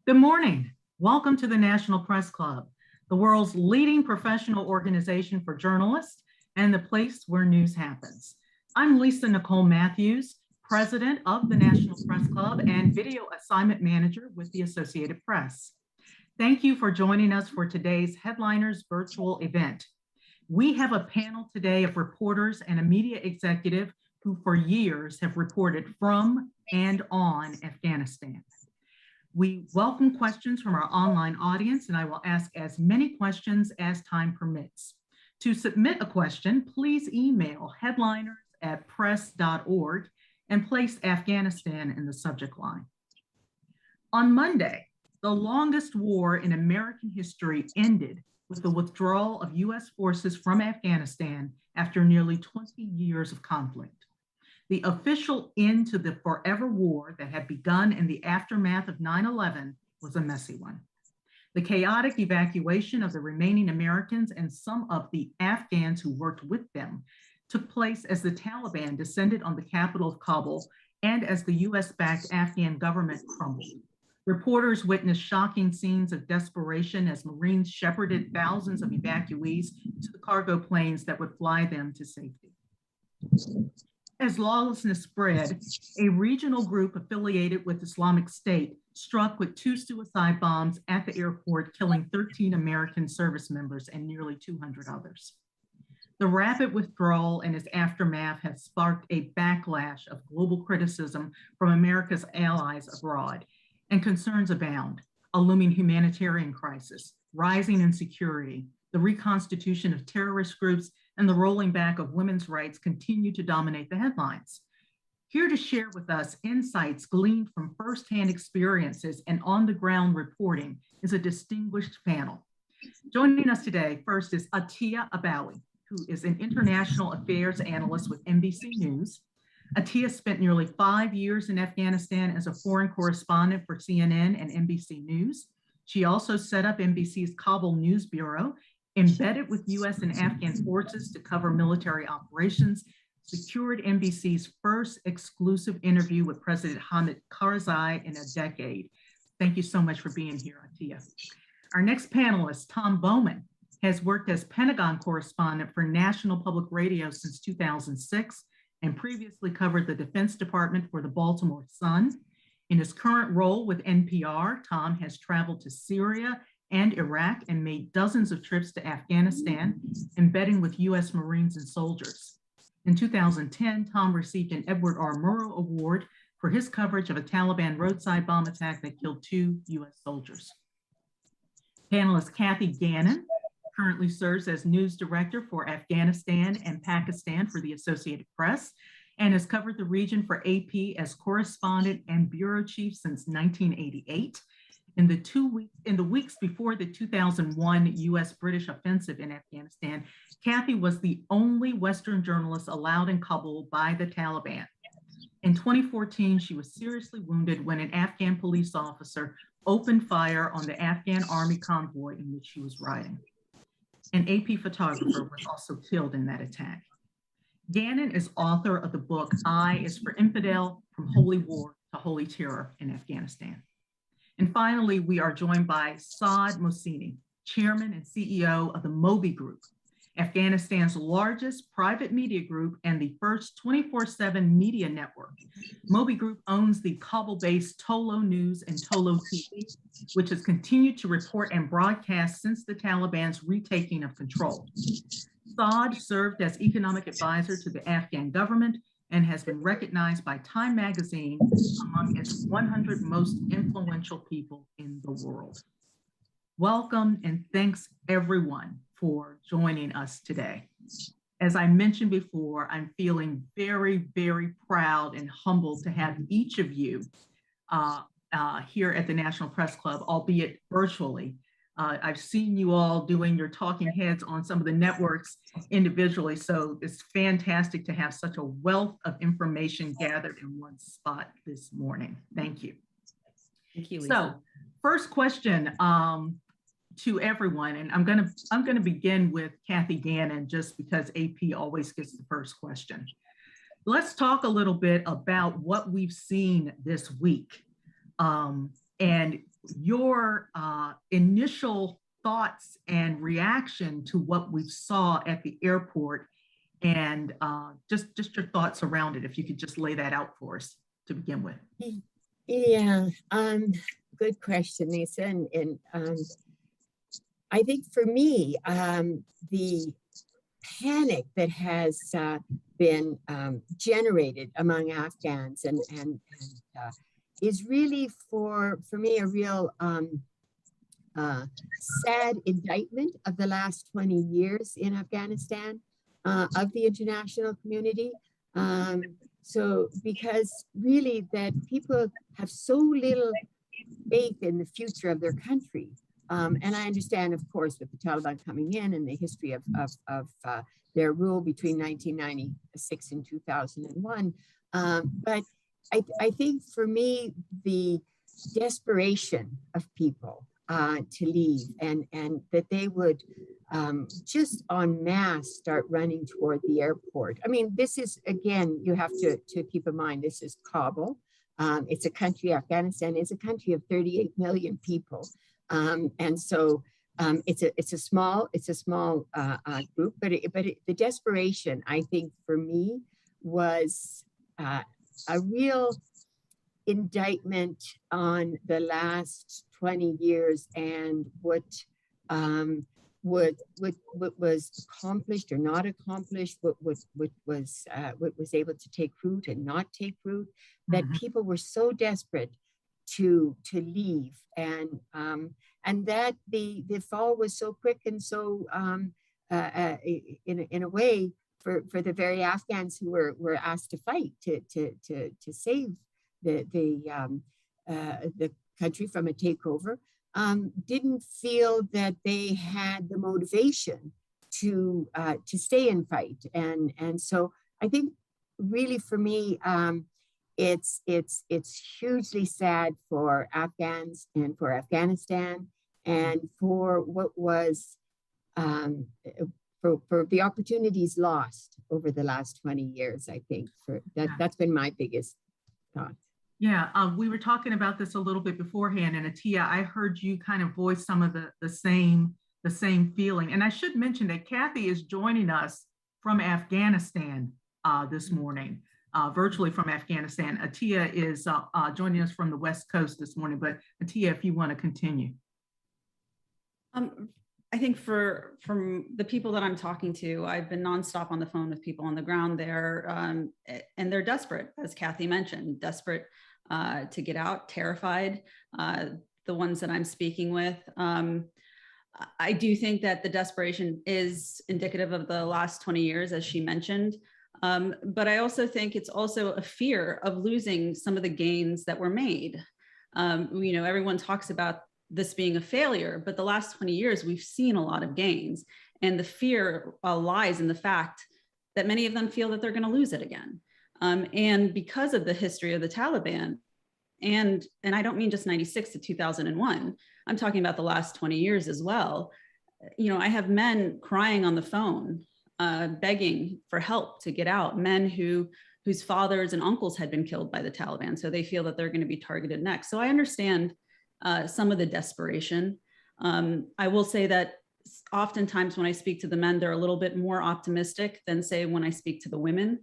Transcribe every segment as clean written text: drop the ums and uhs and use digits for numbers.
Good morning. Welcome to the National Press Club, the world's leading professional organization for journalists and the place where news happens. I'm Lisa Nicole Matthews, president of the National Press Club and video assignment manager with the Associated Press. Thank you for joining us for today's Headliners virtual event. We have a panel today of reporters and a media executive who for years have reported from and on Afghanistan. We welcome questions from our online audience, and I will ask as many questions as time permits. To submit a question, please email headliners@press.org and place Afghanistan in the subject line. On Monday, the longest war in American history ended with the withdrawal of U.S. forces from Afghanistan after nearly 20 years of conflict. The official end to the forever war that had begun in the aftermath of 9/11 was a messy one. The chaotic evacuation of the remaining Americans and some of the Afghans who worked with them took place as the Taliban descended on the capital of Kabul and as the US-backed Afghan government crumbled. Reporters witnessed shocking scenes of desperation as Marines shepherded thousands of evacuees to the cargo planes that would fly them to safety. As lawlessness spread, a regional group affiliated with Islamic State struck with 2 suicide bombs at the airport, killing 13 American service members and nearly 200 others. The rapid withdrawal and its aftermath has sparked a backlash of global criticism from America's allies abroad, and concerns abound: a looming humanitarian crisis, rising insecurity, the reconstitution of terrorist groups, and the rolling back of women's rights continue to dominate the headlines. Here to share with us insights gleaned from firsthand experiences and on-the-ground reporting is a distinguished panel. Joining us today first is Atia Abawi, who is an international affairs analyst with NBC News. Atia spent nearly 5 years in Afghanistan as a foreign correspondent for CNN and NBC News. She also set up NBC's Kabul News Bureau, embedded with US and Afghan forces to cover military operations, secured NBC's first exclusive interview with President Hamid Karzai in a decade. Thank you so much for being here, Atia. Our next panelist, Tom Bowman, has worked as Pentagon correspondent for National Public Radio since 2006 and previously covered the Defense Department for the Baltimore Sun. In his current role with NPR, Tom has traveled to Syria and Iraq and made dozens of trips to Afghanistan, embedding with US Marines and soldiers. In 2010, Tom received an Edward R. Murrow Award for his coverage of a Taliban roadside bomb attack that killed 2 US soldiers. Panelist Kathy Gannon currently serves as news director for Afghanistan and Pakistan for the Associated Press and has covered the region for AP as correspondent and bureau chief since 1988. In the weeks before the 2001 US-British offensive in Afghanistan, Kathy was the only Western journalist allowed in Kabul by the Taliban. In 2014, she was seriously wounded when an Afghan police officer opened fire on the Afghan army convoy in which she was riding. An AP photographer was also killed in that attack. Gannon is author of the book, I is for Infidel, From Holy War to Holy Terror in Afghanistan. And finally, we are joined by Saad Mohseni, chairman and CEO of the MOBY Group, Afghanistan's largest private media group and the first 24/7 media network. MOBY Group owns the Kabul-based Tolo News and Tolo TV, which has continued to report and broadcast since the Taliban's retaking of control. Saad served as economic advisor to the Afghan government and has been recognized by Time magazine among its 100 most influential people in the world. Welcome and thanks everyone for joining us today. As I mentioned before, I'm feeling very, very proud and humbled to have each of you here at the National Press Club, albeit virtually. I've seen you all doing your talking heads on some of the networks individually, so it's fantastic to have such a wealth of information gathered in one spot this morning. Thank you. Thank you, Lisa. So, first question to everyone, and I'm gonna begin with Kathy Gannon just because AP always gets the first question. Let's talk a little bit about what we've seen this week. And your initial thoughts and reaction to what we saw at the airport, and just your thoughts around it, if you could just lay that out for us to begin with. Yeah, good question, Lisa. And I think for me, the panic that has been generated among Afghans and is really for me a real sad indictment of the last 20 years in Afghanistan, of the international community. So because really that people have so little faith in the future of their country. And I understand, of course, with the Taliban coming in and the history of their rule between 1996 and 2001. But I think for me, the desperation of people to leave and that they would just en masse start running toward the airport. I mean, this is, again, you have to keep in mind, this is Kabul. It's a country, Afghanistan is a country of 38 million people. And so it's a small group, but the desperation, I think, for me was a real indictment on the last 20 years and what was accomplished or not accomplished, what was able to take root and not take root, that people were so desperate to leave, and that the fall was so quick and so in a way for the very Afghans who were asked to fight to save the country from a takeover, didn't feel that they had the motivation to stay and fight, and so I think really for me, it's hugely sad for Afghans and for Afghanistan and for what was for the opportunities lost over the last 20 years. I think that's been my biggest thought. Yeah, we were talking about this a little bit beforehand, and Atia, I heard you kind of voice some of the same feeling. And I should mention that Kathy is joining us from Afghanistan this morning, virtually from Afghanistan. Atia is joining us from the West Coast this morning, but Atia, if you want to continue. I think from the people that I'm talking to, I've been nonstop on the phone with people on the ground there, and they're desperate, as Kathy mentioned, desperate to get out, terrified. The ones that I'm speaking with, I do think that the desperation is indicative of the last 20 years, as she mentioned. But I also think it's also a fear of losing some of the gains that were made. Everyone talks about this being a failure, but the last 20 years, we've seen a lot of gains. And the fear lies in the fact that many of them feel that they're going to lose it again. And because of the history of the Taliban, and I don't mean just 96 to 2001, I'm talking about the last 20 years as well. I have men crying on the phone, begging for help to get out, men whose fathers and uncles had been killed by the Taliban. So they feel that they're going to be targeted next. So I understand some of the desperation. I will say that oftentimes when I speak to the men, they're a little bit more optimistic than, say, when I speak to the women,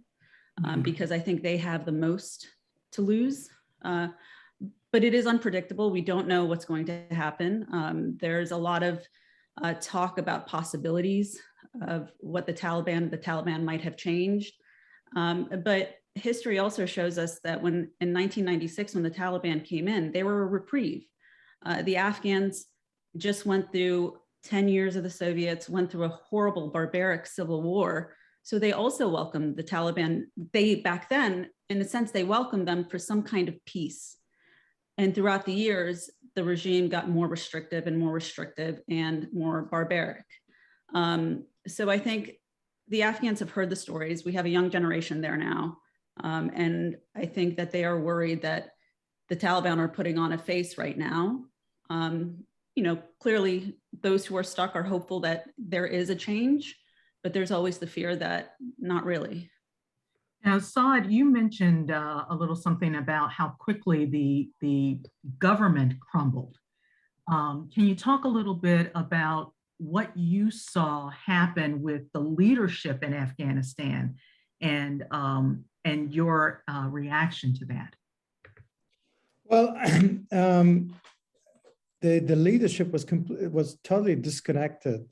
because I think they have the most to lose. But it is unpredictable. We don't know what's going to happen. There's a lot of talk about possibilities of what the Taliban might have changed. But history also shows us that in 1996, when the Taliban came in, they were a reprieve. The Afghans just went through 10 years of the Soviets, went through a horrible, barbaric civil war. So they also welcomed the Taliban. Back then, in a sense, they welcomed them for some kind of peace. And throughout the years, the regime got more restrictive and more barbaric. So I think the Afghans have heard the stories. We have a young generation there now. And I think that they are worried that the Taliban are putting on a face right now. Clearly those who are stuck are hopeful that there is a change, but there's always the fear that not really. Now, Saad, you mentioned a little something about how quickly the government crumbled. Can you talk a little bit about what you saw happen with the leadership in Afghanistan and your reaction to that? Well, the leadership was totally disconnected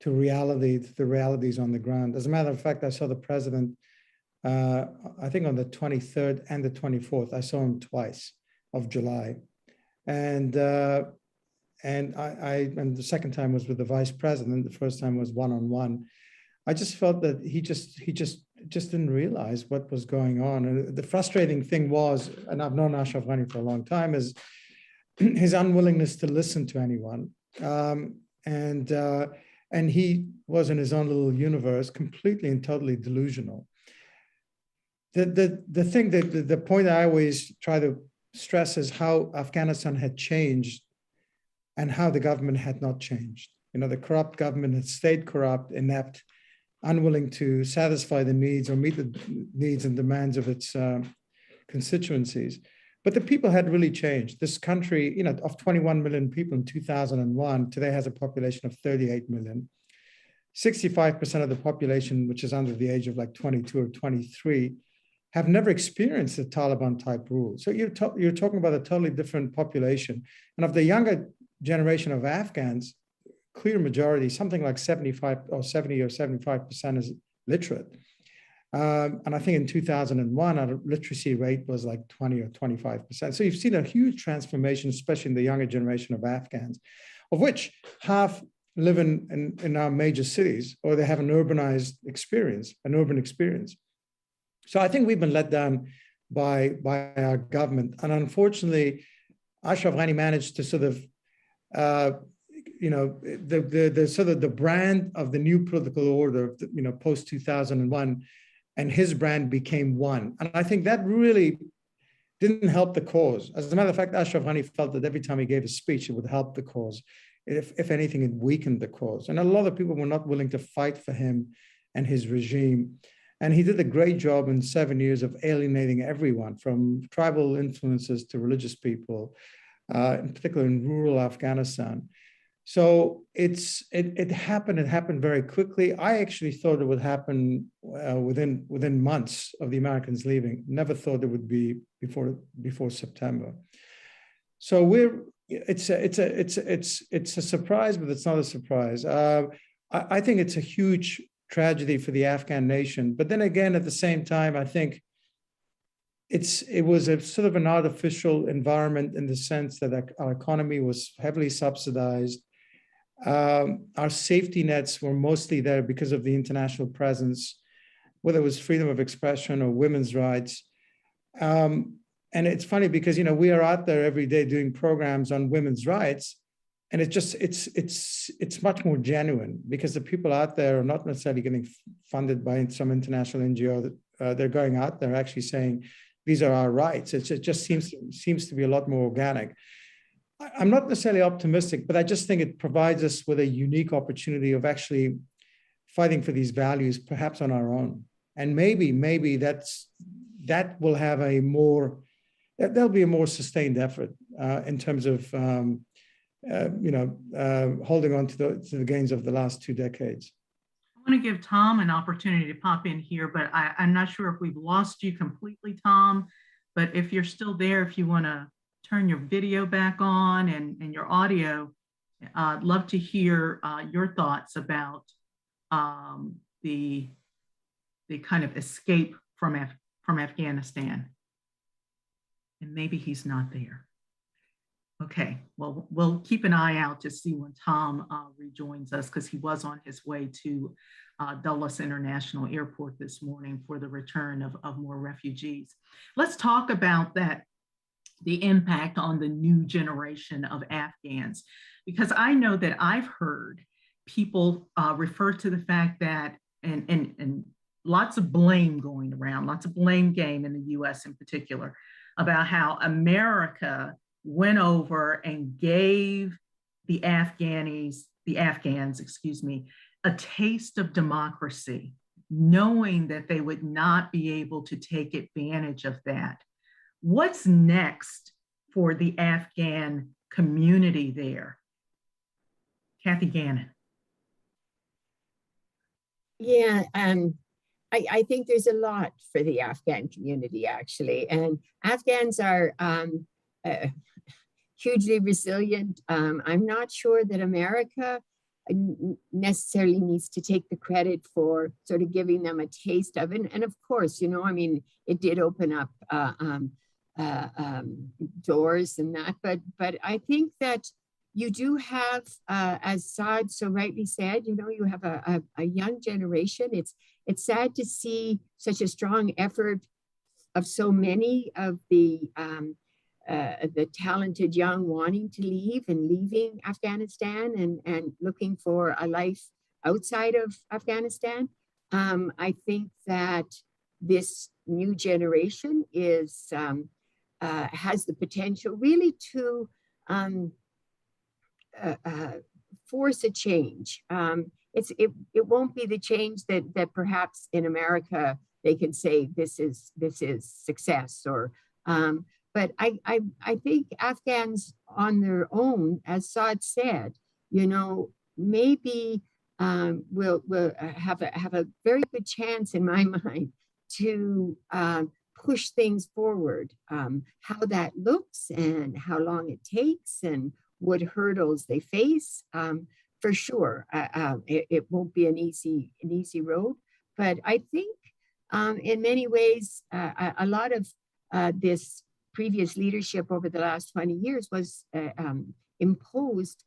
to reality, to the realities on the ground. As a matter of fact, I saw the president, I think on the 23rd and the 24th. I saw him twice of July. And the second time was with the vice president. The first time was one-on-one. I just felt that he just didn't realize what was going on. And the frustrating thing was, and I've known Ashraf Ghani for a long time, is his unwillingness to listen to anyone. And he was in his own little universe, completely and totally delusional. The point I always try to stress is how Afghanistan had changed and how the government had not changed. You know, the corrupt government had stayed corrupt, inept, unwilling to satisfy the needs or meet the needs and demands of its constituencies. But the people had really changed. This country, you know, of 21 million people in 2001, today has a population of 38 million. 65% of the population, which is under the age of like 22 or 23, have never experienced a Taliban type rule. So you're talking about a totally different population. And of the younger generation of Afghans, clear majority, something like 75 or 70 or 75% is literate. And I think in 2001, our literacy rate was like 20 or 25%. So you've seen a huge transformation, especially in the younger generation of Afghans, of which half live in our major cities, or they have an urbanized experience, an urban experience. So I think we've been let down by our government. And unfortunately, Ashraf Ghani managed to sort of, the sort of the brand of the new political order, post 2001, and his brand became one. And I think that really didn't help the cause. As a matter of fact, Ashraf Ghani felt that every time he gave a speech, it would help the cause. If anything, it weakened the cause. And a lot of people were not willing to fight for him and his regime. And he did a great job in 7 years of alienating everyone, from tribal influences to religious people, in particular in rural Afghanistan. So it happened very quickly. I actually thought it would happen within months of the Americans leaving. Never thought it would be before September. So it's a surprise, but it's not a surprise. I think it's a huge tragedy for the Afghan nation. But then again, at the same time, I think it was a sort of an artificial environment in the sense that our economy was heavily subsidized. Our safety nets were mostly there because of the international presence, whether it was freedom of expression or women's rights. And it's funny because, we are out there every day doing programs on women's rights, and it's much more genuine because the people out there are not necessarily getting funded by some international NGO. They're going out there actually saying, these are our rights. It just seems to be a lot more organic. I'm not necessarily optimistic, but I just think it provides us with a unique opportunity of actually fighting for these values, perhaps on our own. And maybe that will have there'll be a more sustained effort in terms of holding on to the gains of the last 2 decades. I want to give Tom an opportunity to pop in here, but I'm not sure if we've lost you completely, Tom. But if you're still there, if you want to turn your video back on and your audio, I'd love to hear your thoughts about the kind of escape from Afghanistan. And maybe he's not there. Okay, well, we'll keep an eye out to see when Tom rejoins us, because he was on his way to Dulles International Airport this morning for the return of more refugees. Let's talk about the impact on the new generation of Afghans, because I know that I've heard people refer to the fact that, and lots of blame going around, lots of blame game in the US in particular, about how America went over and gave the Afghans, a taste of democracy, knowing that they would not be able to take advantage of that. What's next for the Afghan community there? Kathy Gannon. Yeah, I think there's a lot for the Afghan community, actually. And Afghans are hugely resilient. I'm not sure that America necessarily needs to take the credit for sort of giving them a taste of it. And of course, you know, I mean, it did open up doors and that, but I think that you do have, as Saad so rightly said, you know, you have a young generation. It's sad to see such a strong effort of so many of the talented young wanting to leave and leaving Afghanistan and looking for a life outside of Afghanistan. I think that this new generation is has the potential really to force a change. It won't be the change that perhaps in America they can say this is success, or but I think Afghans on their own, as Saad said, you know, maybe will have a very good chance in my mind to push things forward. How that looks and how long it takes and what hurdles they face, for sure. It won't be an easy road, but I think in many ways a lot of this previous leadership over the last 20 years was imposed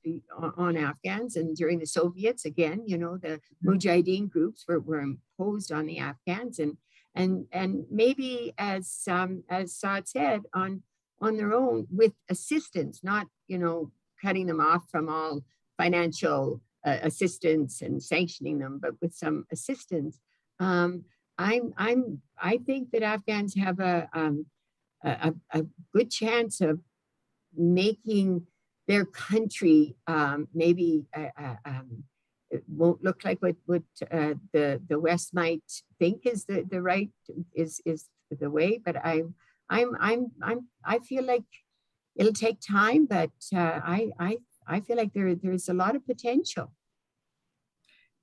on Afghans, and during the Soviets, again, you know, the Mujahideen groups were imposed on the Afghans, and maybe as Saad said, on their own with assistance, not, you know, cutting them off from all financial assistance and sanctioning them, but with some assistance. I think that Afghans have a good chance of making their country maybe it won't look like what the West might think is the right is the way, but I feel like it'll take time, but I feel like there's a lot of potential.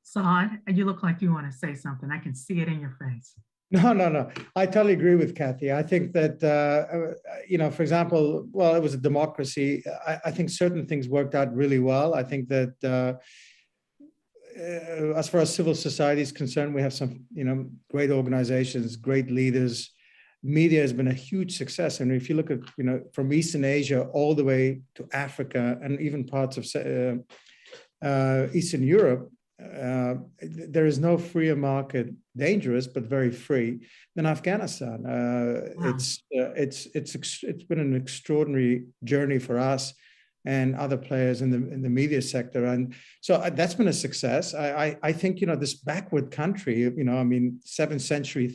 Saad, you look like you want to say something. I can see it in your face. No. I totally agree with Kathy. I think that, you know, for example, well, it was a democracy. I think certain things worked out really well. I think that as far as civil society is concerned, we have some, you know, great organizations, great leaders. Media has been a huge success. And if you look at, you know, from Eastern Asia all the way to Africa and even parts of Eastern Europe, there is no freer market, dangerous but very free, than Afghanistan. Wow. It's been an extraordinary journey for us and other players in the media sector, and so that's been a success. I think, you know, this backward country, you know, I mean, 7th century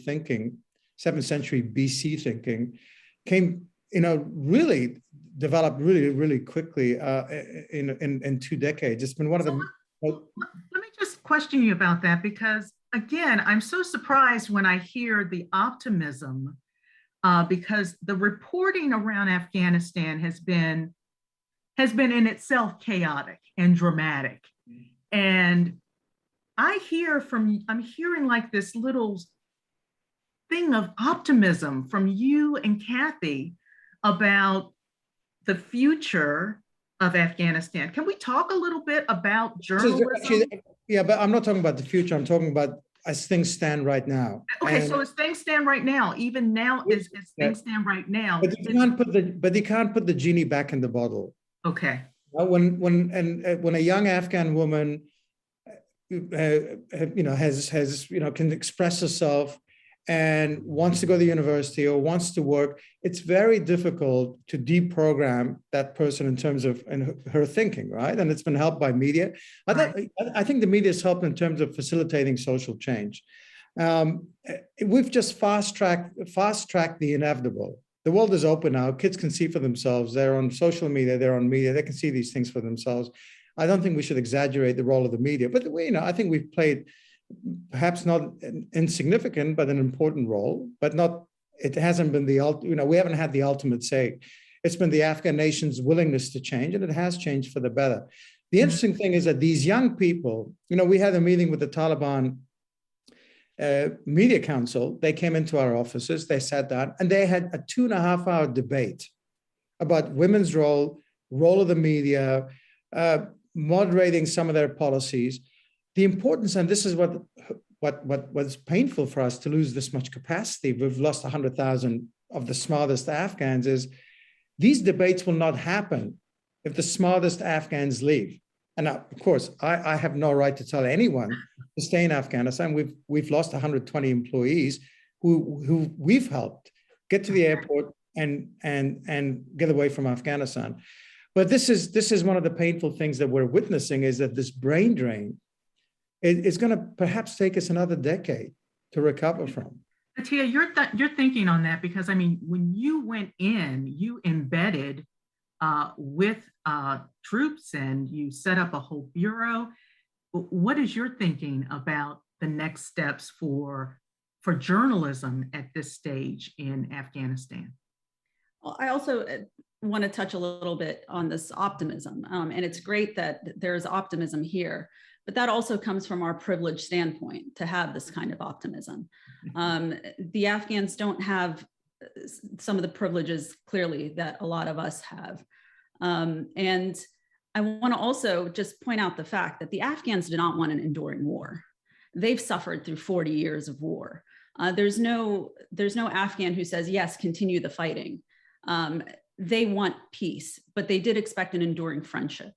BC thinking came, you know, really developed really quickly in 2 decades. It's been one of the. Let me just question you about that, because again, I'm so surprised when I hear the optimism, because the reporting around Afghanistan has been in itself chaotic and dramatic. And I'm hearing like this little thing of optimism from you and Kathy about the future of Afghanistan. Can we talk a little bit about journalism? Yeah, but I'm not talking about the future. I'm talking about as things stand right now. Okay, so as things stand right now, even now, as things stand right now. But you can't put the genie back in the bottle. Okay. When a young Afghan woman, you know, has you know, can express herself and wants to go to university or wants to work, it's very difficult to deprogram that person in terms of her thinking, right? And it's been helped by media. I think the media has helped in terms of facilitating social change. We've just fast-tracked the inevitable. The world is open now. Kids can see for themselves. They're on social media, they're on media, they can see these things for themselves. I don't think we should exaggerate the role of the media, but you know, I think we've played perhaps not insignificant, but an important role, but not, it hasn't been you know, we haven't had the ultimate say. It's been the Afghan nation's willingness to change, and it has changed for the better. The interesting thing is that these young people, we had a meeting with the Taliban Media Council. They came into our offices, they sat down, and they had a 2.5-hour debate about women's role of the media, moderating some of their policies. The importance, and this is what was painful for us to lose this much capacity. We've lost 100,000 of the smartest Afghans. Is these debates will not happen if the smartest Afghans leave. And of course, I have no right to tell anyone to stay in Afghanistan. We've lost 120 employees who we've helped get to the airport and get away from Afghanistan. But this is one of the painful things that we're witnessing, is that this brain drain is going to perhaps take us another decade to recover from. Atia, you're thinking on that, because when you went in, you embedded with troops and you set up a whole bureau. What is your thinking about the next steps for journalism at this stage in Afghanistan? Well, I also want to touch a little bit on this optimism. And it's great that there's optimism here, but that also comes from our privileged standpoint to have this kind of optimism. The Afghans don't have some of the privileges, clearly, that a lot of us have. And I want to also just point out the fact that the Afghans do not want an enduring war. They've suffered through 40 years of war. There's no Afghan who says, yes, continue the fighting. They want peace, but they did expect an enduring friendship.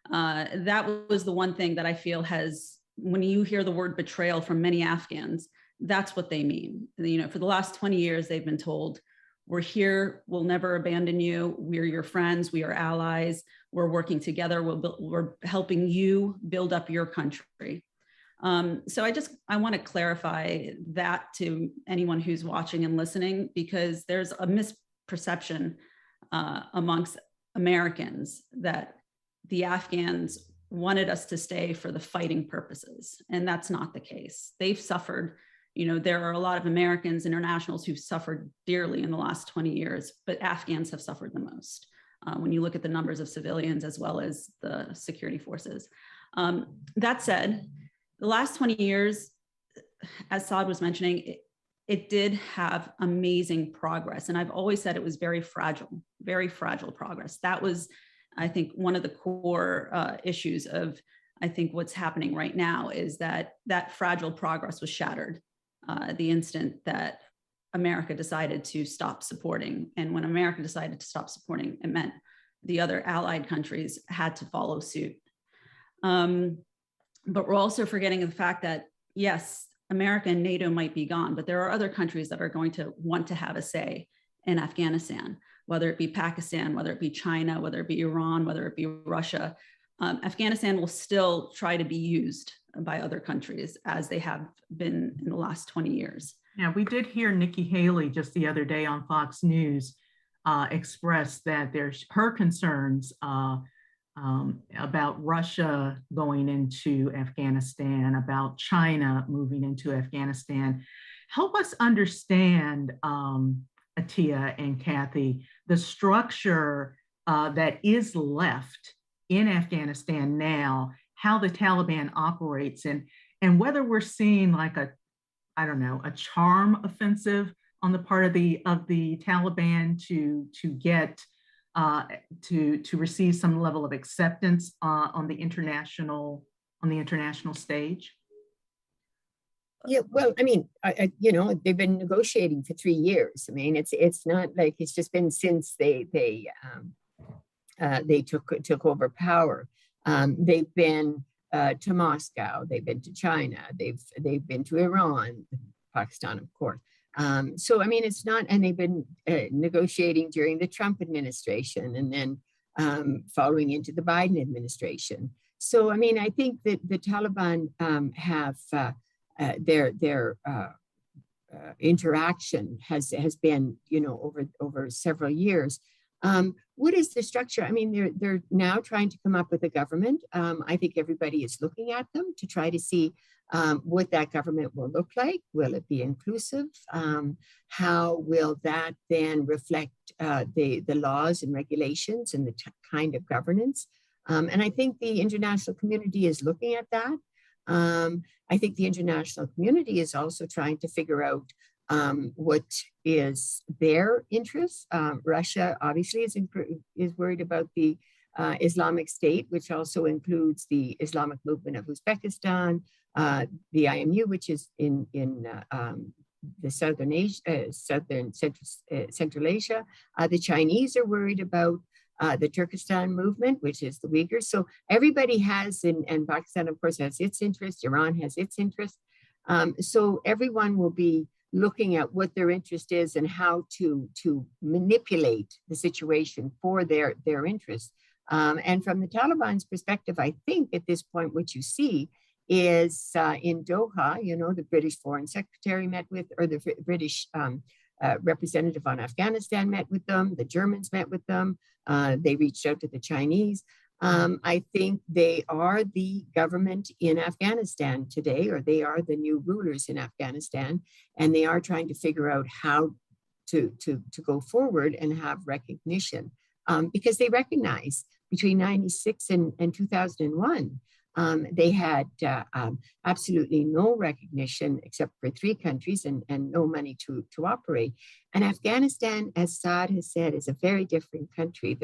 That was the one thing that I feel has, when you hear the word betrayal from many Afghans, that's what they mean. For the last 20 years, they've been told, we're here, we'll never abandon you, we're your friends, we are allies, we're working together, we're helping you build up your country. So I want to clarify that to anyone who's watching and listening, because there's a misperception amongst Americans that the Afghans wanted us to stay for the fighting purposes, and that's not the case. They've suffered. There are a lot of Americans, internationals, who've suffered dearly in the last 20 years, but Afghans have suffered the most when you look at the numbers of civilians as well as the security forces. That said, the last 20 years, as Saad was mentioning, it did have amazing progress. And I've always said it was very fragile progress. That was, I think, one of the core issues of, I think, what's happening right now, is that fragile progress was shattered the instant that America decided to stop supporting. And when America decided to stop supporting, it meant the other allied countries had to follow suit. But we're also forgetting the fact that, yes, America and NATO might be gone, but there are other countries that are going to want to have a say in Afghanistan, whether it be Pakistan, whether it be China, whether it be Iran, whether it be Russia. Afghanistan will still try to be used by other countries, as they have been in the last 20 years. Yeah, we did hear Nikki Haley just the other day on Fox News express that there's her concerns about Russia going into Afghanistan, about China moving into Afghanistan. Help us understand, Atia and Kathy, the structure that is left in Afghanistan now, how the Taliban operates, and whether we're seeing like a charm offensive on the part of the Taliban to get to receive some level of acceptance on the international stage. Yeah, well, they've been negotiating for 3 years. It's not like it's just been since they took over power. They've been to Moscow, they've been to China, they've been to Iran, Pakistan, of course. It's not, and they've been negotiating during the Trump administration, and then following into the Biden administration. So, I think that the Taliban have their interaction has been, over several years. What is the structure? I mean, they're now trying to come up with a government. I think everybody is looking at them to try to see what that government will look like. Will it be inclusive? How will that then reflect the laws and regulations and the kind of governance? And I think the international community is looking at that. I think the international community is also trying to figure out what is their interest. Russia obviously is worried about the Islamic State, which also includes the Islamic movement of Uzbekistan, the IMU, which is in the Central Asia. The Chinese are worried about the Turkestan movement, which is the Uyghurs. So everybody has, and Pakistan, of course, has its interest. Iran has its interest. So everyone will be looking at what their interest is and how to manipulate the situation for their interests. And from the Taliban's perspective, I think at this point, what you see is in Doha, you know, the British Foreign Secretary met with, or the British representative on Afghanistan met with them, the Germans met with them, they reached out to the Chinese. I think they are the government in Afghanistan today, or they are the new rulers in Afghanistan, and they are trying to figure out how to go forward and have recognition, because they recognize between 96 and 2001, they had absolutely no recognition except for 3 countries and no money to operate. And Afghanistan, as Saad has said, is a very different country.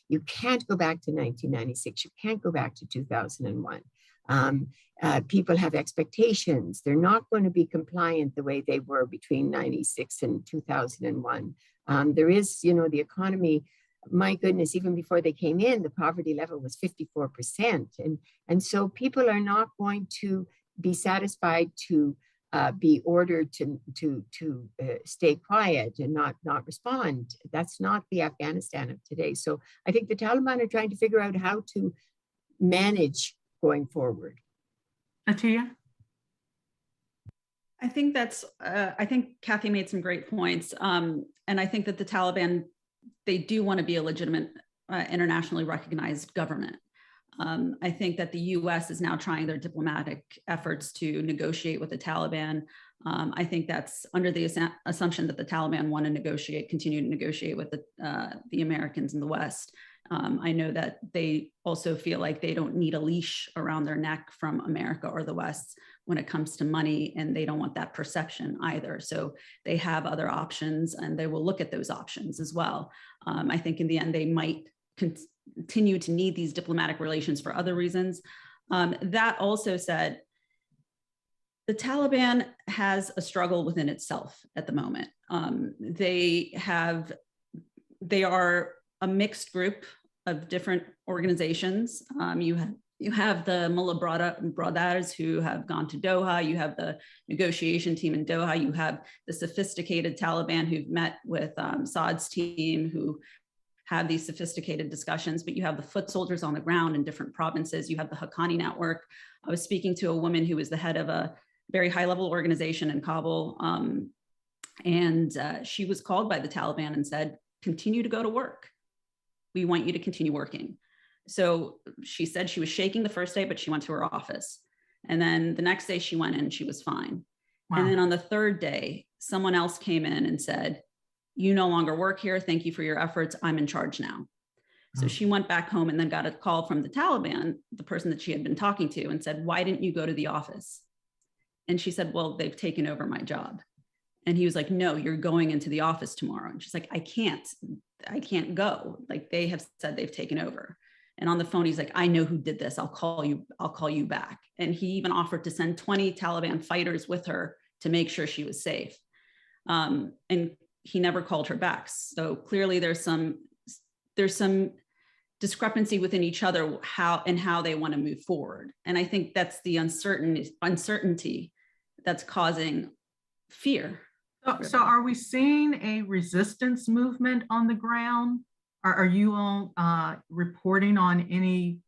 You can't go back to 1996. You can't go back to 2001. People have expectations. They're not going to be compliant the way they were between 96 and 2001. There is, you know, the economy, my goodness, even before they came in, the poverty level was 54%. And so people are not going to be satisfied to be ordered to stay quiet and not respond. That's not the Afghanistan of today. So I think the Taliban are trying to figure out how to manage going forward. Atia? I think I think Kathy made some great points. And I think that the Taliban, they do want to be a legitimate internationally recognized government. I think that the US is now trying their diplomatic efforts to negotiate with the Taliban. I think that's under the assumption that the Taliban want to continue to negotiate with the Americans in the West. I know that they also feel like they don't need a leash around their neck from America or the West when it comes to money, and they don't want that perception either. So they have other options, and they will look at those options as well. I think in the end, they might continue to need these diplomatic relations for other reasons. That also said, the Taliban has a struggle within itself at the moment. They are a mixed group of different organizations. You have the Mullah Brothers who have gone to Doha. You have the negotiation team in Doha. You have the sophisticated Taliban who've met with Saad's team, who have these sophisticated discussions, but you have the foot soldiers on the ground in different provinces. You have the Haqqani network. I was speaking to a woman who was the head of a very high-level organization in Kabul, and she was called by the Taliban and said, continue to go to work. We want you to continue working. So she said she was shaking the first day, but she went to her office. And then the next day she went in and she was fine. Wow. And then on the 3rd day, someone else came in and said, you no longer work here. Thank you for your efforts. I'm in charge now. So she went back home and then got a call from the Taliban, the person that she had been talking to, and said, why didn't you go to the office? And she said, well, they've taken over my job. And he was like, no, you're going into the office tomorrow. And she's like, I can't go. Like, they have said they've taken over. And on the phone, he's like, I know who did this. I'll call you back. And he even offered to send 20 Taliban fighters with her to make sure she was safe. And he never called her back. So clearly there's some discrepancy within each other, how they want to move forward. And I think that's the uncertainty that's causing fear. So are we seeing a resistance movement on the ground? Are you all reporting on any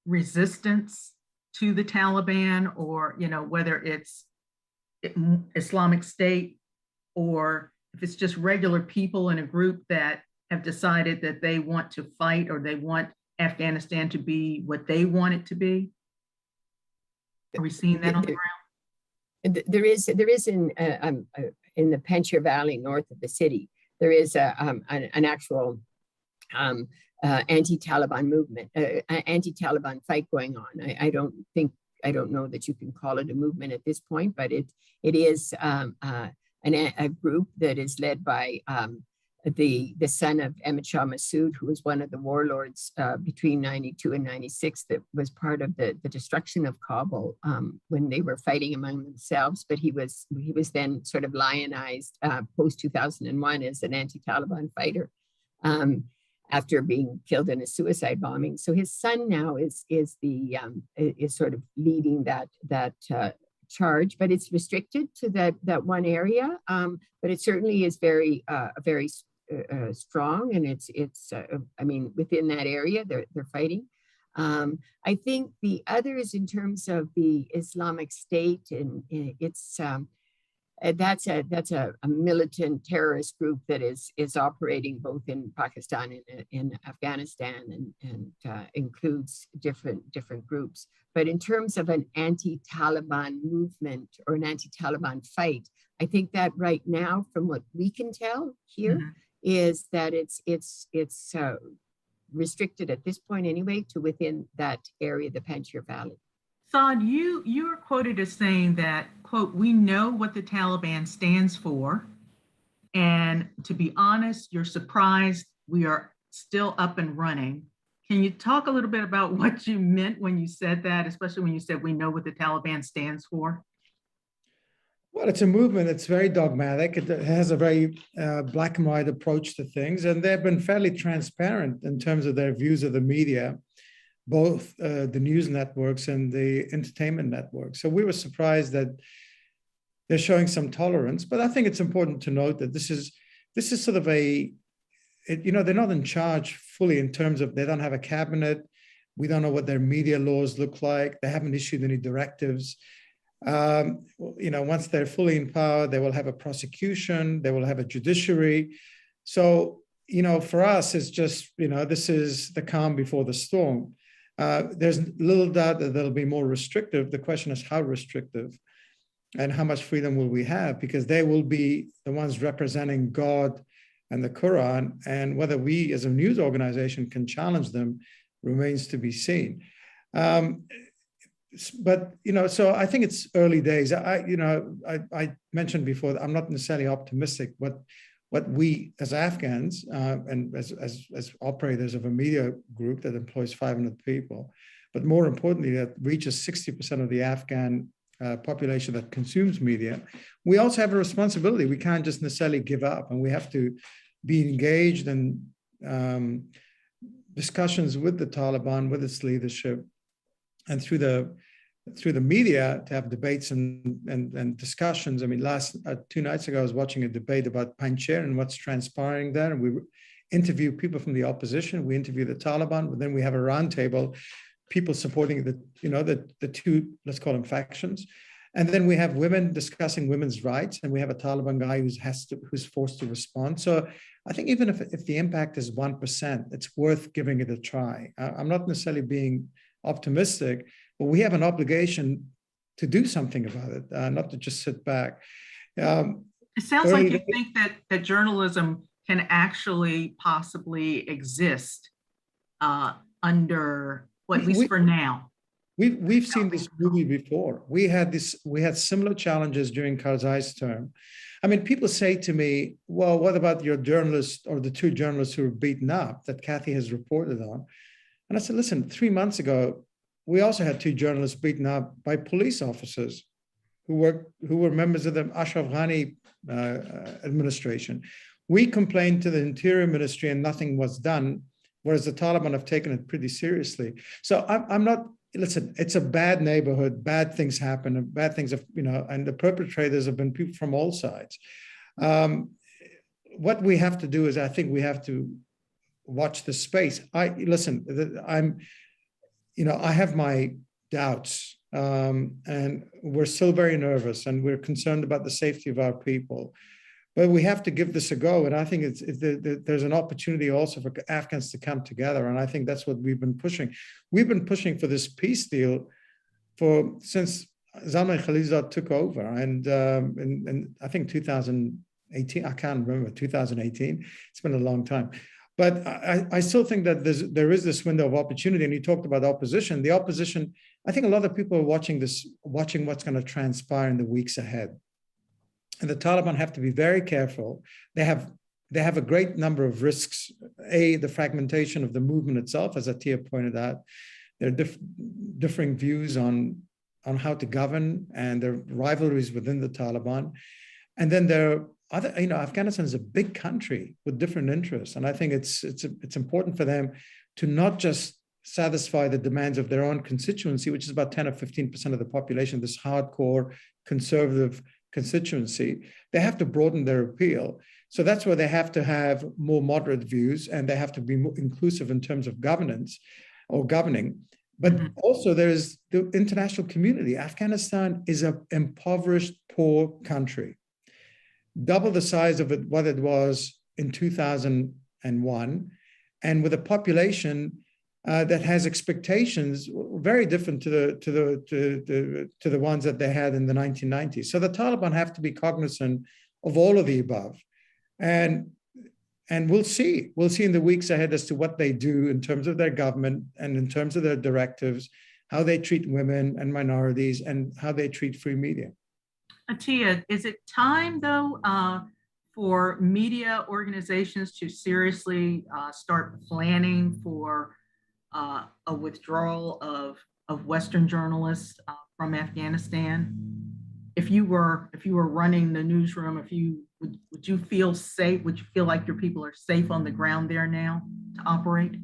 resistance to the Taliban, or, you know, whether it's Islamic State, or if it's just regular people in a group that have decided that they want to fight, or they want Afghanistan to be what they want it to be? Are we seeing that on the ground? There is in the Panjshir Valley north of the city, there is an actual anti-Taliban movement, anti-Taliban fight going on. I don't know that you can call it a movement at this point, but it is a group that is led by the son of Ahmad Shah Massoud, who was one of the warlords between 92 and 96 that was part of the destruction of Kabul when they were fighting among themselves. But he was then sort of lionized post 2001 as an anti-Taliban fighter after being killed in a suicide bombing. So his son now is sort of leading that charge, but it's restricted to that one area. But it certainly is very strong, and it's I mean, within that area they're fighting. I think the others, in terms of the Islamic State, and it's that's a militant terrorist group that is operating both in Pakistan and in Afghanistan, and includes different groups. But in terms of an anti-Taliban movement or an anti-Taliban fight, I think that right now, from what we can tell here, is that it's restricted at this point anyway to within that area, the Panjshir Valley. Saad, you are quoted as saying that, quote, "We know what the Taliban stands for, and to be honest, you're surprised we are still up and running." Can you talk a little bit about what you meant when you said that, especially when you said we know what the Taliban stands for? Well, it's a movement that's very dogmatic. It has a very black and white approach to things, and they've been fairly transparent in terms of their views of the media, both the news networks and the entertainment networks. So we were surprised that they're showing some tolerance, but I think it's important to note that this is sort of they're not in charge fully in terms of, they don't have a cabinet. We don't know what their media laws look like. They haven't issued any directives. Once they're fully in power, they will have a prosecution, they will have a judiciary. So, for us, it's just, this is the calm before the storm. There's little doubt that they'll be more restrictive. The question is how restrictive and how much freedom will we have, because they will be the ones representing God and the Quran, and whether we as a news organization can challenge them remains to be seen. But, so I think it's early days. I mentioned before that I'm not necessarily optimistic what we as Afghans and as operators of a media group that employs 500 people, but more importantly, that reaches 60% of the Afghan population that consumes media, we also have a responsibility. We can't just necessarily give up, and we have to be engaged in discussions with the Taliban, with its leadership, and through the media to have debates and discussions. I mean, 2 nights ago, I was watching a debate about Panjshir and what's transpiring there. And we interview people from the opposition. We interview the Taliban, but then we have a roundtable, people supporting the two, let's call them factions. And then we have women discussing women's rights, and we have a Taliban guy who's forced to respond. So I think even if the impact is 1%, it's worth giving it a try. I'm not necessarily being optimistic, but we have an obligation to do something about it, not to just sit back. It sounds like you think that journalism can actually possibly exist under, well, at least for now. We've seen this movie before. We had similar challenges during Karzai's term. I mean, people say to me, well, what about your journalists or the 2 journalists who were beaten up that Kathy has reported on? And I said, listen, 3 months ago, we also had 2 journalists beaten up by police officers who were members of the Ashraf Ghani administration. We complained to the Interior Ministry and nothing was done, whereas the Taliban have taken it pretty seriously. So I'm not, listen, it's a bad neighborhood, bad things happen, and bad things have, and the perpetrators have been people from all sides. What we have to do is, I think we have to watch the space. I have my doubts, and we're still very nervous, and we're concerned about the safety of our people. But we have to give this a go. And I think there's an opportunity also for Afghans to come together. And I think that's what we've been pushing. We've been pushing for this peace deal since Zalmay Khalilzad took over. And I think 2018, I can't remember, 2018. It's been a long time. But I still think that there is this window of opportunity. And you talked about opposition. The opposition, I think a lot of people are watching what's going to transpire in the weeks ahead. And the Taliban have to be very careful. They have a great number of risks. The fragmentation of the movement itself, as Atia pointed out. There are differing views on how to govern, and there are rivalries within the Taliban. And then there are other, Afghanistan is a big country with different interests. And I think it's important for them to not just satisfy the demands of their own constituency, which is about 10 or 15% of the population, this hardcore conservative constituency. They have to broaden their appeal. So that's where they have to have more moderate views, and they have to be more inclusive in terms of governance or governing. But also there is the international community. Afghanistan is an impoverished, poor country, double the size of what it was in 2001, and with a population that has expectations very different to the ones that they had in the 1990s. So the Taliban have to be cognizant of all of the above, and we'll see in the weeks ahead as to what they do in terms of their government and in terms of their directives, how they treat women and minorities, and how they treat free media. Atia, is it time though for media organizations to seriously start planning for a withdrawal of Western journalists from Afghanistan? If you were running the newsroom, would you feel safe? Would you feel like your people are safe on the ground there now to operate?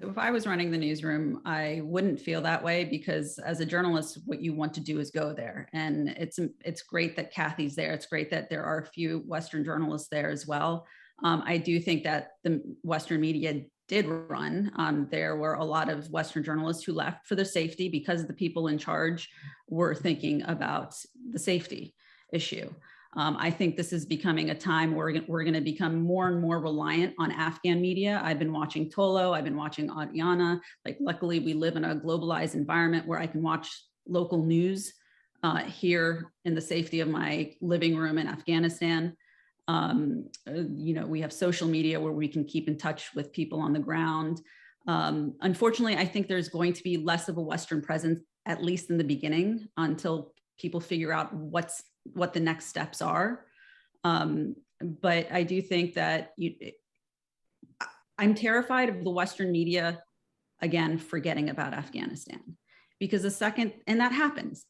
So if I was running the newsroom, I wouldn't feel that way, because as a journalist, what you want to do is go there. And it's great that Kathy's there. It's great that there are a few Western journalists there as well. I do think that the Western media did run. There were a lot of Western journalists who left for their safety because the people in charge were thinking about the safety issue. I think this is becoming a time where we're going to become more and more reliant on Afghan media. I've been watching Tolo, I've been watching Adiana. Like, luckily we live in a globalized environment where I can watch local news here in the safety of my living room in Afghanistan. We have social media where we can keep in touch with people on the ground. Unfortunately, I think there's going to be less of a Western presence, at least in the beginning, until people figure out what the next steps are. But I do think that I'm terrified of the Western media, again, forgetting about Afghanistan, because and that happens.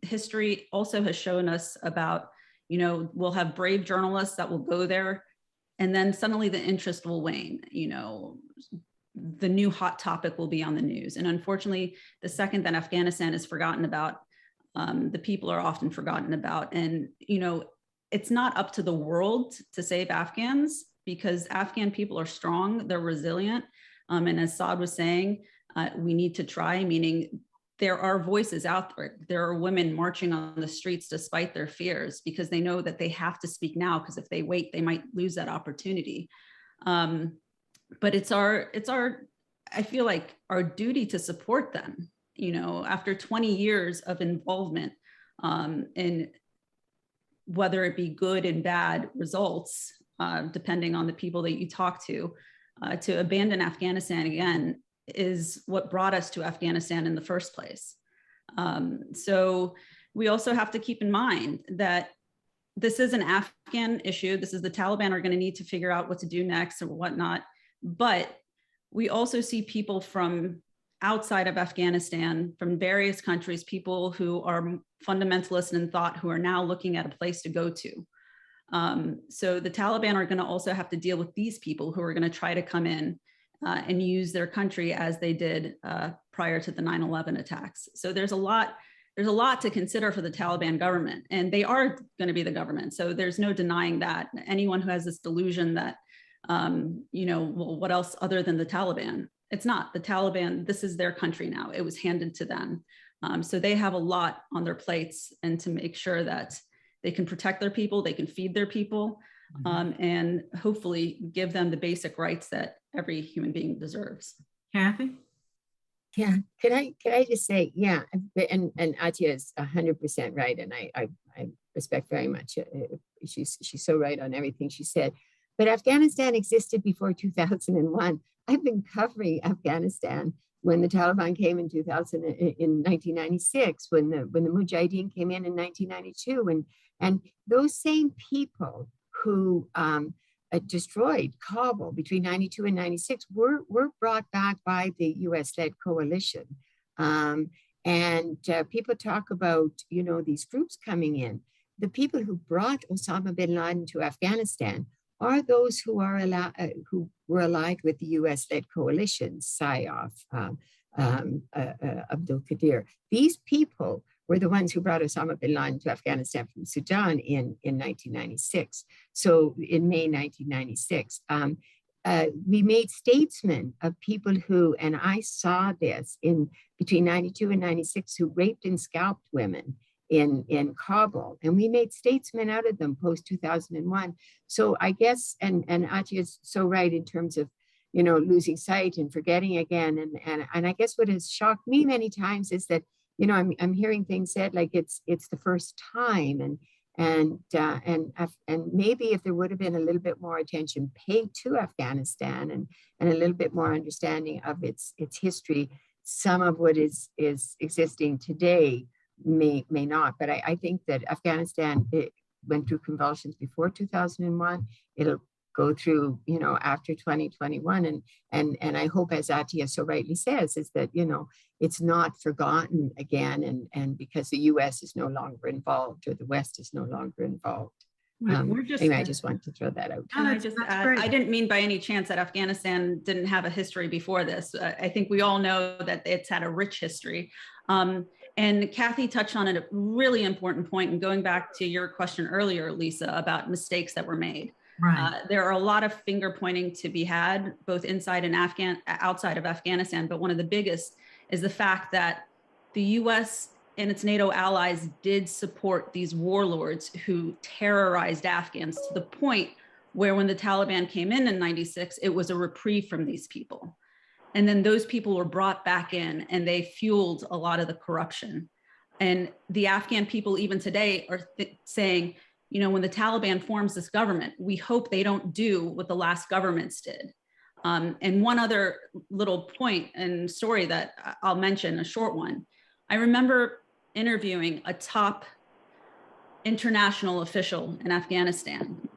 History also has shown us about, we'll have brave journalists that will go there, and then suddenly the interest will wane. The new hot topic will be on the news. And unfortunately, the second that Afghanistan is forgotten about, the people are often forgotten about. And, it's not up to the world to save Afghans, because Afghan people are strong, they're resilient. And as Saad was saying, we need to try, meaning there are voices out there. There are women marching on the streets despite their fears, because they know that they have to speak now, because if they wait, they might lose that opportunity. But it's our, I feel like, our duty to support them. After 20 years of involvement in whether it be good and bad results, depending on the people that you talk to abandon Afghanistan again is what brought us to Afghanistan in the first place. So we also have to keep in mind that this is an Afghan issue. This is the Taliban are going to need to figure out what to do next or whatnot. But we also see people from outside of Afghanistan, from various countries, people who are fundamentalists in thought, who are now looking at a place to go to. So the Taliban are going to also have to deal with these people who are going to try to come in and use their country as they did prior to the 9/11 attacks. So there's a lot to consider for the Taliban government, and they are going to be the government. So there's no denying that. Anyone who has this delusion that, well, what else other than the Taliban? It's not. The Taliban, this is their country now. It was handed to them. So they have a lot on their plates, and to make sure that They can protect their people, they can feed their people, and hopefully give them the basic rights that every human being deserves. Kathy? Yeah, can I just say, yeah, and Atia is 100% right, and I respect very much. She's so right on everything she said. But Afghanistan existed before 2001. I've been covering Afghanistan when the Taliban came in 1996, when the Mujahideen came in 1992, and those same people who destroyed Kabul between 92 and 96 were brought back by the US-led coalition. People talk about, these groups coming in. The people who brought Osama bin Laden to Afghanistan are those who were allied with the US-led coalition, SIOF, Abdul Qadir. These people were the ones who brought Osama bin Laden to Afghanistan from Sudan in 1996. So in May 1996, we made statesmen of people who, and I saw this in between 92 and 96, who raped and scalped women in Kabul, and we made statesmen out of them post 2001. So I guess, and Atia is so right in terms of, losing sight and forgetting again. And I guess what has shocked me many times is that, I'm hearing things said like it's the first time, and maybe if there would have been a little bit more attention paid to Afghanistan and a little bit more understanding of its history, some of what is existing today may not. But I think that Afghanistan, it went through convulsions before 2001. It'll go through, after 2021. And I hope, as Atia so rightly says, is that, it's not forgotten again. And because the US is no longer involved, or the West is no longer involved. Anyway, I just wanted to throw that out. Can I just add, I didn't mean by any chance that Afghanistan didn't have a history before this. I think we all know that it's had a rich history. And Kathy touched on a really important point, and going back to your question earlier, Lisa, about mistakes that were made. Right. There are a lot of finger pointing to be had, both inside and outside of Afghanistan. But one of the biggest is the fact that the US and its NATO allies did support these warlords who terrorized Afghans to the point where when the Taliban came in 96, it was a reprieve from these people. And then those people were brought back in, and they fueled a lot of the corruption. And the Afghan people even today are saying, when the Taliban forms this government, we hope they don't do what the last governments did. And one other little point and story that I'll mention, a short one. I remember interviewing a top international official in Afghanistan.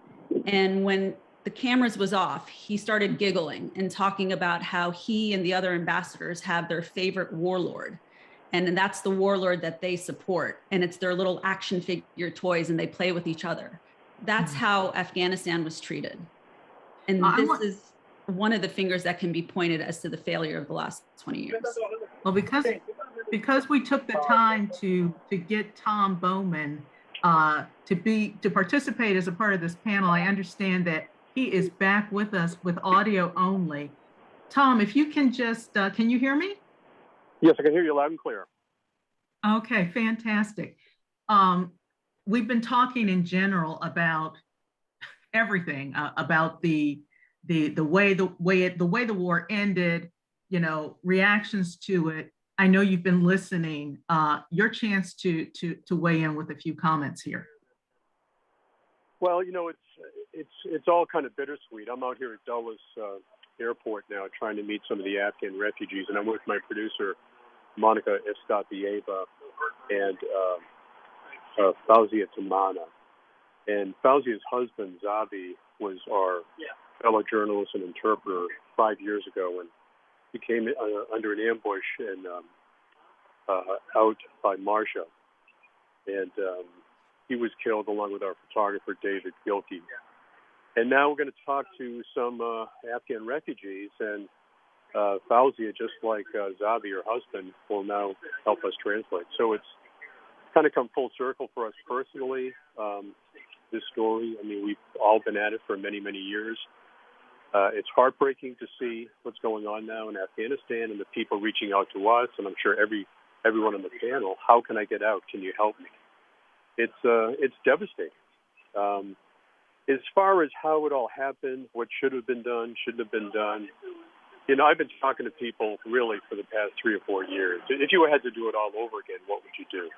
And when the cameras was off, he started giggling and talking about how he and the other ambassadors have their favorite warlord. And that's the warlord that they support. And it's their little action figure toys, and they play with each other. That's how Afghanistan was treated. And this is one of the fingers that can be pointed as to the failure of the last 20 years. Well, because we took the time to get Tom Bowman to participate as a part of this panel, I understand that he is back with us with audio only. Tom, if you can just, can you hear me? Yes, I can hear you loud and clear. Okay, fantastic. We've been talking in general about everything, about the way the war ended, reactions to it. I know you've been listening. Your chance to weigh in with a few comments here. Well, it's all kind of bittersweet. I'm out here at Dulles Airport now, trying to meet some of the Afghan refugees, and I'm with my producer, Monica Estatieva, and Fauzia Tamana. And Fauzia's husband, Zabi, was our fellow journalist and interpreter 5 years ago, and he came under an ambush and out by Marsha. And he was killed along with our photographer, David Gilkey. And now we're going to talk to some Afghan refugees, and Fauzia, just like Zabi, her husband, will now help us translate. So it's kind of come full circle for us personally, this story. I mean, we've all been at it for many, many years. It's heartbreaking to see what's going on now in Afghanistan and the people reaching out to us, and I'm sure everyone on the panel, how can I get out? Can you help me? it's devastating. As far as how it all happened, what should have been done, shouldn't have been done, I've been talking to people really for the past 3 or 4 years. If you had to do it all over again, what would you do?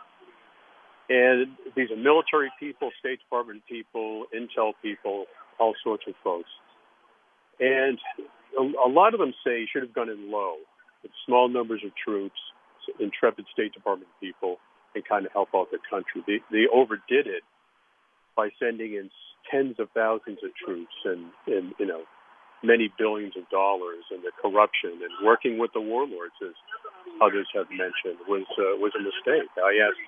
And these are military people, State Department people, intel people, all sorts of folks. And a lot of them say you should have gone in low, with small numbers of troops, intrepid State Department people, and kind of help out the country. They overdid it by sending in tens of thousands of troops and many billions of dollars, and the corruption and working with the warlords, as others have mentioned, was a mistake. I asked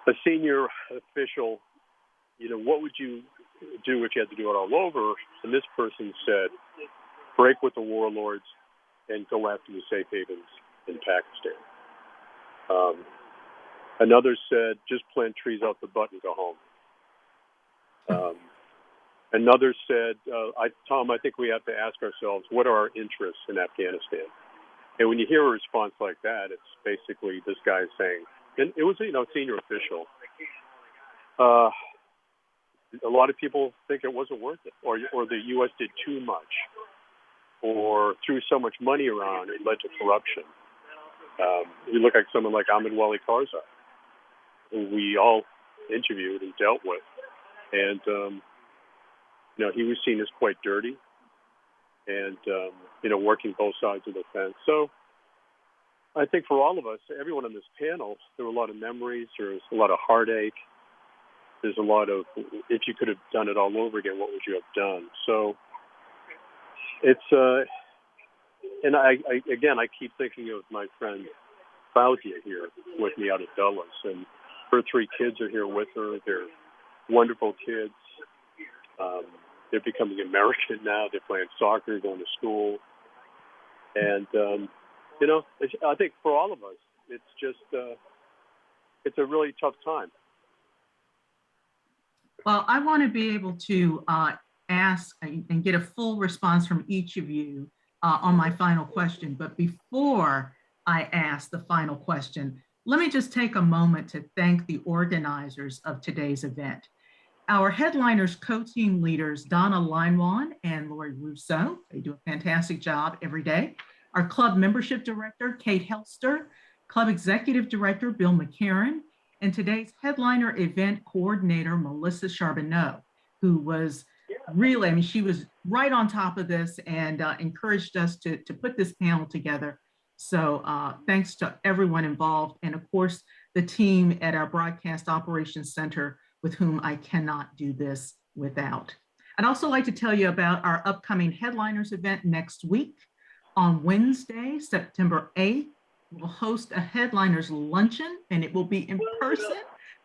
a senior official, what would you do if you had to do it all over? And this person said, break with the warlords and go after the safe havens in Pakistan. Another said, just plant trees out the butt and go home. Another said, Tom, I think we have to ask ourselves, what are our interests in Afghanistan? And when you hear a response like that, it's basically this guy saying, and it was a senior official, a lot of people think it wasn't worth it, or the U.S. did too much, or threw so much money around it led to corruption. You look at someone like Ahmed Wali Karzai, who we all interviewed and dealt with, and he was seen as quite dirty, and working both sides of the fence. So I think for all of us, everyone on this panel, there were a lot of memories. There was a lot of heartache. There's a lot of, if you could have done it all over again, what would you have done? So it's, and I keep thinking of my friend Fauzia here with me out of Dulles, and her 3 kids are here with her. They're wonderful kids. They're becoming American now. They're playing soccer, going to school. And, I think for all of us, it's just, it's a really tough time. Well, I want to be able to ask and get a full response from each of you on my final question. But before I ask the final question, let me just take a moment to thank the organizers of today's event. Our headliners, co-team leaders, Donna Linewan and Lori Rousseau. They do a fantastic job every day. Our club membership director, Kate Helster, club executive director, Bill McCarron, and today's headliner event coordinator, Melissa Charbonneau, who was really, she was right on top of this and encouraged us to put this panel together. So thanks to everyone involved. And of course, the team at our Broadcast Operations Center, with whom I cannot do this without. I'd also like to tell you about our upcoming headliners event next week. On Wednesday, September 8th, we'll host a headliners luncheon, and it will be in person.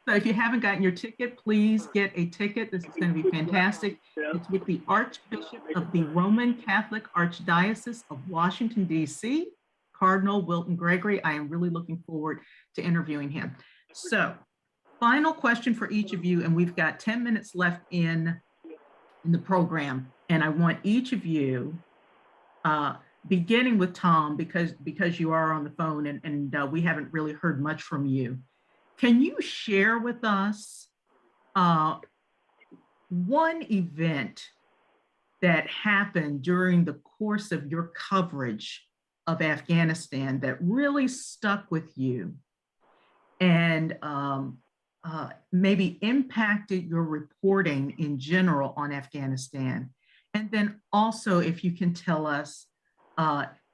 So if you haven't gotten your ticket, please get a ticket. This is going to be fantastic. It's with the Archbishop of the Roman Catholic Archdiocese of Washington, D.C., Cardinal Wilton Gregory. I am really looking forward to interviewing him. So, final question for each of you, and we've got 10 minutes left in the program, and I want each of you, beginning with Tom, because you are on the phone and we haven't really heard much from you. Can you share with us one event that happened during the course of your coverage of Afghanistan that really stuck with you and maybe impacted your reporting in general on Afghanistan? And then also, if you can tell us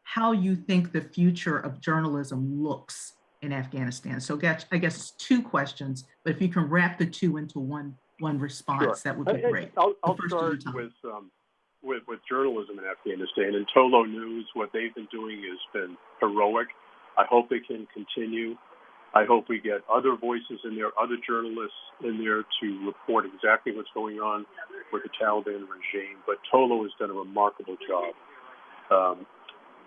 how you think the future of journalism looks in Afghanistan. So I guess it's 2 questions, but if you can wrap the 2 into one response, sure, that would be great. I'll start with journalism in Afghanistan. And Tolo News, what they've been doing has been heroic. I hope they can continue. I hope we get other voices in there, other journalists in there to report exactly what's going on with the Taliban regime. But Tolo has done a remarkable job.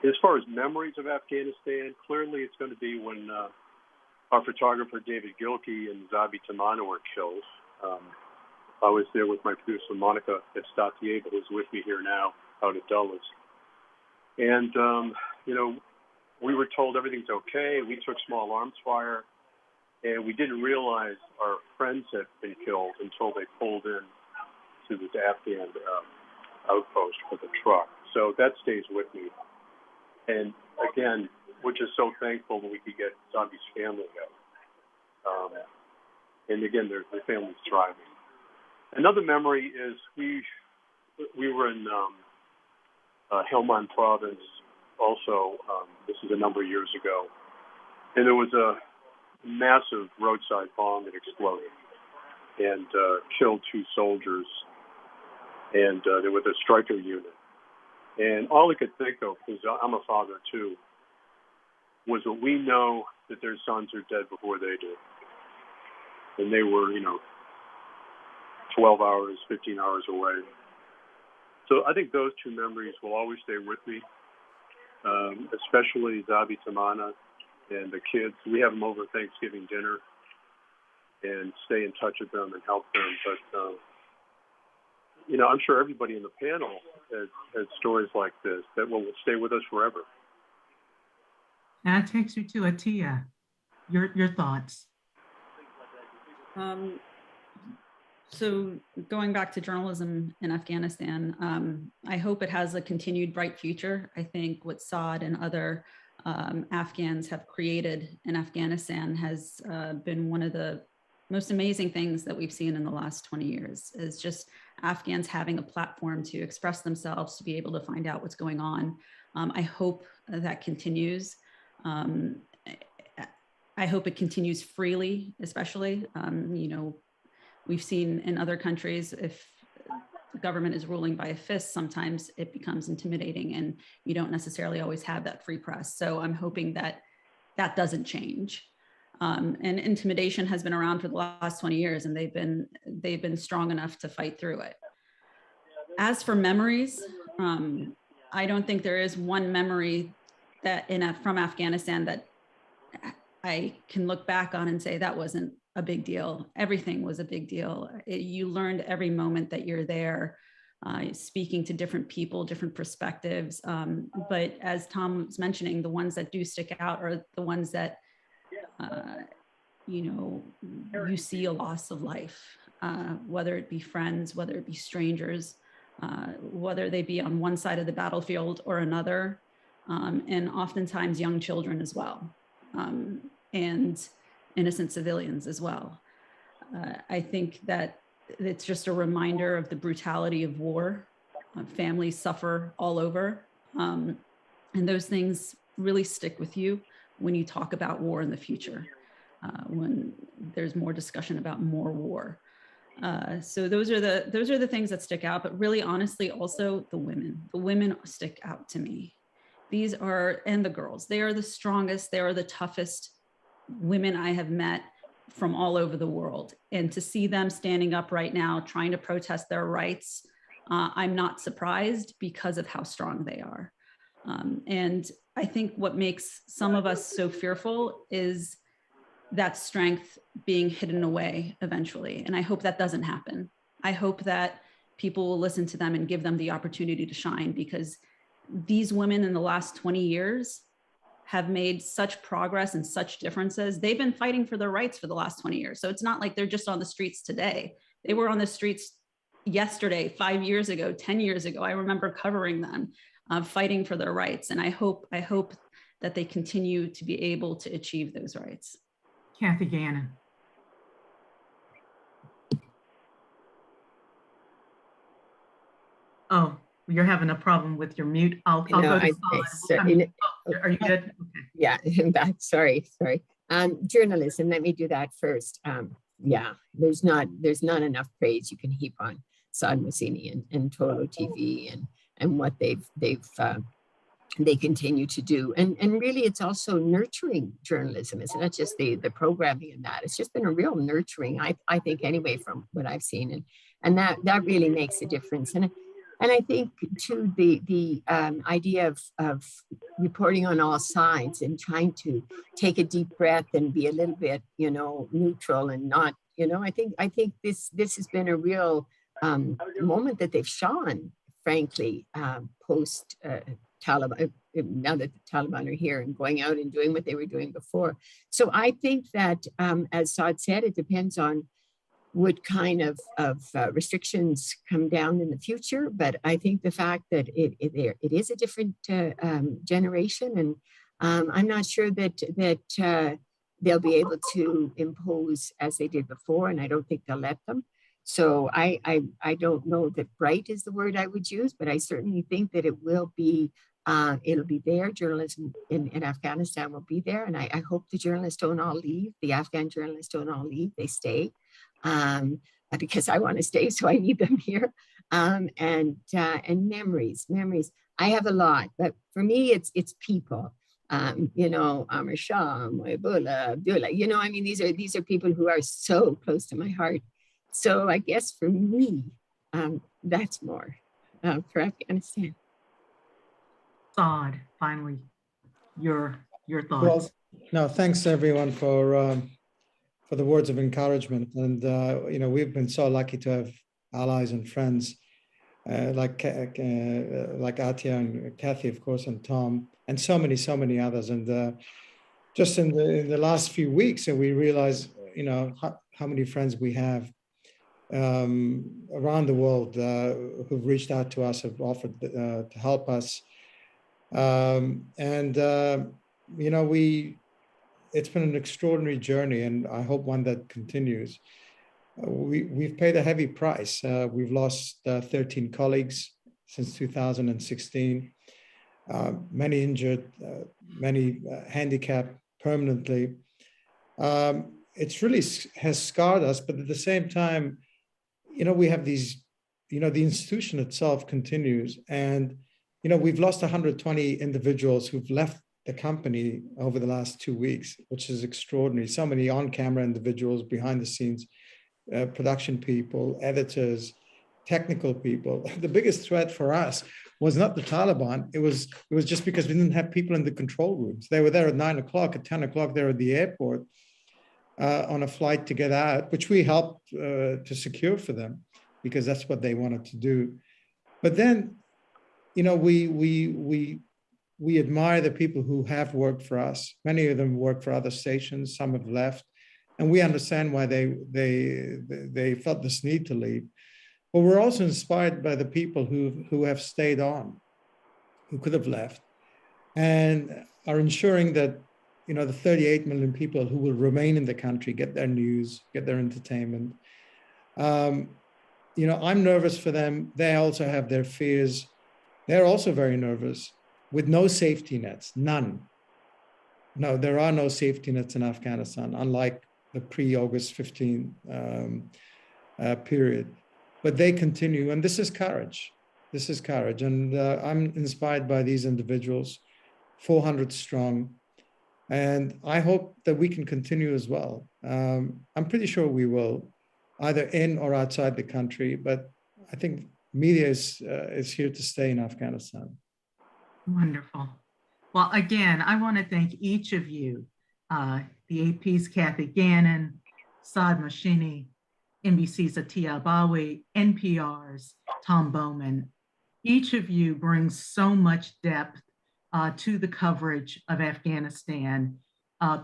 As far as memories of Afghanistan, clearly it's going to be when our photographer David Gilkey and Zabi Tamana were killed. I was there with my producer Monica Estatieva, who's with me here now out at Dulles. And, we were told everything's okay. We took small arms fire. And we didn't realize our friends had been killed until they pulled in to this Afghan outpost with a truck. So that stays with me. And again, we're just so thankful that we could get Zabi's family out. And again, their family's thriving. Another memory is we were in Helmand province also. This is a number of years ago. And there was a massive roadside bomb that exploded and killed 2 soldiers. And there was a striker unit. And all I could think of, because I'm a father too, was that we know that their sons are dead before they do. And they were, 12 hours, 15 hours away. So I think those 2 memories will always stay with me, especially Zabi Tamana and the kids. We have them over Thanksgiving dinner and stay in touch with them and help them. But, I'm sure everybody in the panel has stories like this that will stay with us forever. That takes you to Atia. Your thoughts? So going back to journalism in Afghanistan, I hope it has a continued bright future. I think what Saad and other Afghans have created in Afghanistan has been one of the most amazing things that we've seen in the last 20 years, is just Afghans having a platform to express themselves, to be able to find out what's going on. I hope that continues. I hope it continues freely, especially. We've seen in other countries, if the government is ruling by a fist, sometimes it becomes intimidating and you don't necessarily always have that free press. So I'm hoping that that doesn't change. And intimidation has been around for the last 20 years, and they've been strong enough to fight through it. As for memories, I don't think there is one memory that from Afghanistan that I can look back on and say that wasn't a big deal. Everything was a big deal. You learned every moment that you're there, speaking to different people, different perspectives. But as Tom was mentioning, the ones that do stick out are the ones that, you see a loss of life, whether it be friends, whether it be strangers, whether they be on one side of the battlefield or another, and oftentimes young children as well, and innocent civilians as well. I think that it's just a reminder of the brutality of war. Families suffer all over, and those things really stick with you when you talk about war in the future, when there's more discussion about more war. So those are the things that stick out. But really, honestly, also the women stick out to me. And the girls, they are the strongest, they are the toughest women I have met from all over the world. And to see them standing up right now, trying to protest their rights, I'm not surprised because of how strong they are. And I think what makes some of us so fearful is that strength being hidden away eventually. And I hope that doesn't happen. I hope that people will listen to them and give them the opportunity to shine, because these women in the last 20 years have made such progress and such differences. They've been fighting for their rights for the last 20 years. So it's not like they're just on the streets today. They were on the streets yesterday, 5 years ago, 10 years ago. I remember covering them, fighting for their rights. And I hope that they continue to be able to achieve those rights. Kathy Gannon. Oh, you're having a problem with your mute. I'll go to Saad. Are you good? Okay. Yeah, sorry. Journalism, let me do that first. There's not enough praise you can heap on Saad Mohseni and Tolo TV and what they continue to do. And really, it's also nurturing journalism. It's not just the programming and that. It's just been a real nurturing, I think, anyway, from what I've seen. And that really makes a difference. And I think, too, the idea of reporting on all sides and trying to take a deep breath and be a little bit, neutral and not, I think this has been a real moment that they've shone, frankly, post Taliban, now that the Taliban are here and going out and doing what they were doing before. So I think that, as Saad said, it depends on what kind of restrictions come down in the future. But I think the fact that it is a different generation, and I'm not sure that they'll be able to impose as they did before, and I don't think they'll let them. So I don't know that bright is the word I would use, but I certainly think that it will be, it'll be there. Journalism in Afghanistan will be there. And I hope the journalists don't all leave. The Afghan journalists don't all leave, they stay. Because I want to stay, so I need them here. And memories. I have a lot, but for me, it's people. You know, Amr Shah, Moebula, Abdullah. You know, I mean, these are people who are so close to my heart. So I guess for me, that's more for Afghanistan. Saad, finally, your thoughts. Well, no, thanks everyone for the words of encouragement. And you know, we've been so lucky to have allies and friends like Atia and Kathy, of course, and Tom, and so many others. And just in the last few weeks, and we realize, you know, how many friends we have around the world who've reached out to us, have offered to help us. You know, it's been an extraordinary journey, and I hope one that continues. We've paid a heavy price. We've lost 13 colleagues since 2016, many injured, many handicapped permanently. It's really has scarred us, but at the same time, you know, we have these, you know, the institution itself continues. And, you know, we've lost 120 individuals who've left the company over the last 2 weeks, which is extraordinary. So many on-camera individuals, behind the scenes, production people, editors, technical people. The biggest threat for us was not the Taliban. It was just because we didn't have people in the control rooms. They were there at 9 o'clock, at 10 o'clock, they were at the airport on a flight to get out, which we helped to secure for them because that's what they wanted to do. But then, you know, we admire the people who have worked for us. Many of them work for other stations, some have left, and we understand why they felt this need to leave. But we're also inspired by the people who have stayed on, who could have left, and are ensuring that, you know, the 38 million people who will remain in the country get their news, get their entertainment. You know, I'm nervous for them. They also have their fears. They're also very nervous, with no safety nets, none. No, there are no safety nets in Afghanistan, unlike the pre-August 15 period. But they continue, and this is courage. This is courage, and I'm inspired by these individuals, 400 strong, and I hope that we can continue as well. I'm pretty sure we will, either in or outside the country, but I think media is here to stay in Afghanistan. Wonderful. Well, again, I want to thank each of you, the AP's Kathy Gannon, Saad Mohseni, NBC's Atia Abawi, NPR's Tom Bowman. Each of you brings so much depth to the coverage of Afghanistan.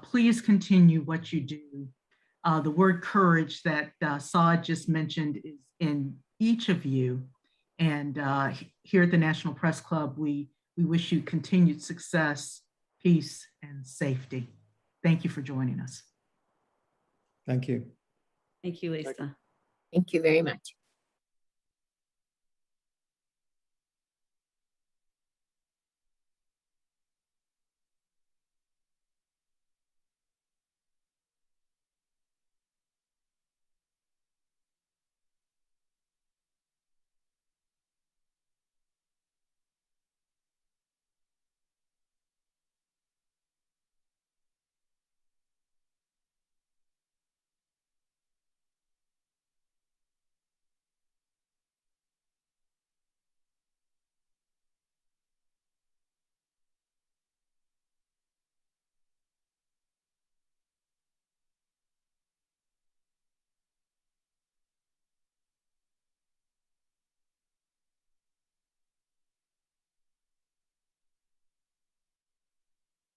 Please continue what you do. The word courage that Saad just mentioned is in each of you. And here at the National Press Club, we wish you continued success, peace, and safety. Thank you for joining us. Thank you. Thank you, Lisa. Thank you very much.